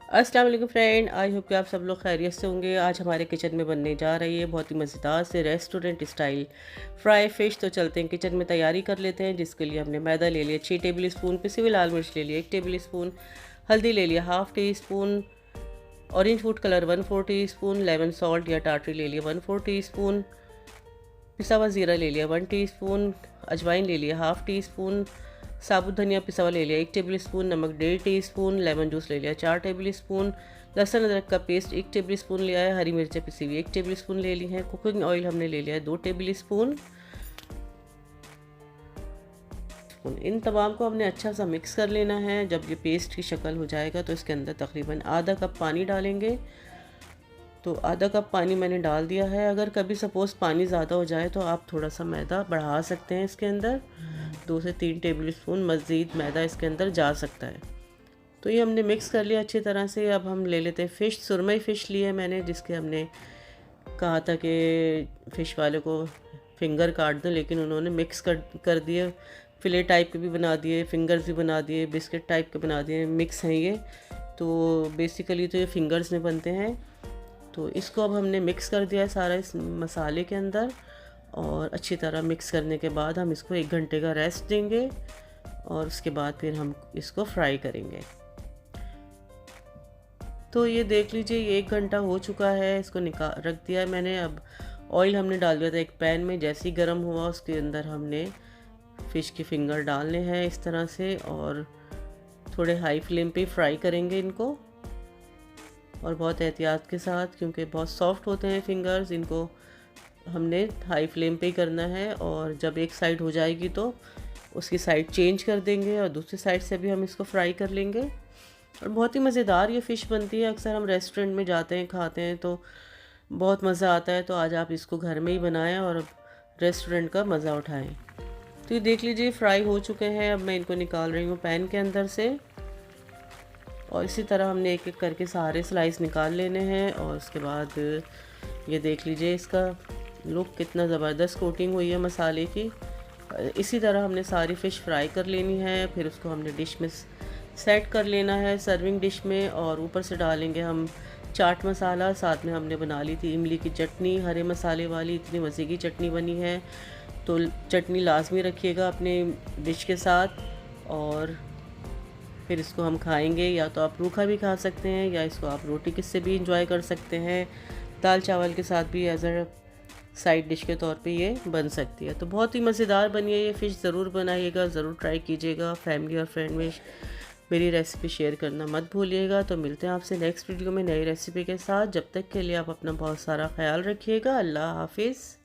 अस्सलाम वालेकुम friend, I hope कि आप सब लोग खैरियत से होंगे। आज हमारे किचन में बनने जा रही है बहुत ही मज़ेदार से रेस्टोरेंट स्टाइल फ्राई फ़िश। तो चलते हैं किचन में तैयारी कर लेते हैं। जिसके लिए हमने मैदा ले लिया 6 टेबल स्पून, पिसी हुई लाल मिर्च ले लिया 1 टेबल स्पून, हल्दी ले लिया half tea spoon, orange food colour 1/4 tea spoon, lemon salt या टाटरी ले लिया 1/4 टी स्पून, पिसा हुआ ज़ीरा ले लिया 1 टी स्पून, अजवाइन ले लिया हाफ़ टी स्पून, साबुत धनिया पिसा हुआ ले लिया 1 टेबल स्पून, नमक 1.5 टीस्पून, लेमन जूस ले लिया 4 टेबल स्पून, लहसुन अदरक का पेस्ट 1 टेबल स्पून लिया है, हरी मिर्चें पिसी हुई 1 टेबल स्पून ले ली हैं, कुकिंग ऑयल हमने ले लिया है 2 टेबल स्पून। इन तमाम को हमने अच्छा सा मिक्स कर लेना है। जब ये पेस्ट की शक्ल हो जाएगा तो इसके अंदर तकरीबन आधा कप पानी डालेंगे। तो आधा कप पानी मैंने डाल दिया है। अगर कभी सपोज़ पानी ज़्यादा हो जाए तो आप थोड़ा सा मैदा बढ़ा सकते हैं। इसके अंदर 2 से 3 टेबल स्पून मज़ीद मैदा इसके अंदर जा सकता है। तो ये हमने मिक्स कर लिया अच्छी तरह से। अब हम ले लेते हैं फ़िश। सुरमई फ़िश ली है मैंने, जिसके हमने कहा था कि फ़िश वाले को फिंगर काट दें, लेकिन उन्होंने मिक्स कर दिए। फ़िले टाइप के भी बना दिए, फिंगर्स भी बना दिए, बिस्किट टाइप के बना दिए, मिक्स हैं ये। तो बेसिकली तो ये फिंगर्स में बनते हैं। तो इसको अब हमने मिक्स कर दिया है सारा इस मसाले के अंदर, और अच्छी तरह मिक्स करने के बाद हम इसको 1 घंटे का रेस्ट देंगे और उसके बाद फिर हम इसको फ्राई करेंगे। तो ये देख लीजिए, ये 1 घंटा हो चुका है। इसको निकाल रख दिया है मैंने। अब ऑयल हमने डाल दिया था एक पैन में। जैसे ही गर्म हुआ उसके अंदर हमने फ़िश के फिंगर डालने हैं इस तरह से, और थोड़े हाई फ्लेम पे फ्राई करेंगे इनको, और बहुत एहतियात के साथ, क्योंकि बहुत सॉफ्ट होते हैं फिंगर्स। इनको हमने हाई फ्लेम पे ही करना है, और जब एक साइड हो जाएगी तो उसकी साइड चेंज कर देंगे और दूसरी साइड से भी हम इसको फ्राई कर लेंगे। और बहुत ही मज़ेदार ये फ़िश बनती है। अक्सर हम रेस्टोरेंट में जाते हैं, खाते हैं तो बहुत मज़ा आता है। तो आज आप इसको घर में ही बनाएं और रेस्टोरेंट का मज़ा उठाएं। तो ये देख लीजिए, फ्राई हो चुके हैं। अब मैं इनको निकाल रही हूँ पैन के अंदर से, और इसी तरह हमने एक एक करके सारे स्लाइस निकाल लेने हैं। और उसके बाद ये देख लीजिए, इसका लुक कितना ज़बरदस्त कोटिंग हुई है मसाले की। इसी तरह हमने सारी फ़िश फ्राई कर लेनी है। फिर उसको हमने डिश में सेट कर लेना है, सर्विंग डिश में, और ऊपर से डालेंगे हम चाट मसाला। साथ में हमने बना ली थी इमली की चटनी, हरे मसाले वाली। इतनी मज़े की चटनी बनी है। तो चटनी लाजमी रखिएगा अपने डिश के साथ। और फिर इसको हम खाएंगे, या तो आप रूखा भी खा सकते हैं, या इसको आप रोटी किससे भी इंजॉय कर सकते हैं। दाल चावल के साथ भी एज अ साइड डिश के तौर पे ये बन सकती है। तो बहुत ही मज़ेदार बनी है ये फ़िश। ज़रूर बनाइएगा, ज़रूर ट्राई कीजिएगा। फैमिली और फ्रेंड में मेरी रेसिपी शेयर करना मत भूलिएगा। तो मिलते हैं आपसे नेक्स्ट वीडियो में नई रेसिपी के साथ। जब तक के लिए आप अपना बहुत सारा ख्याल रखिएगा। अल्लाह हाफिज़।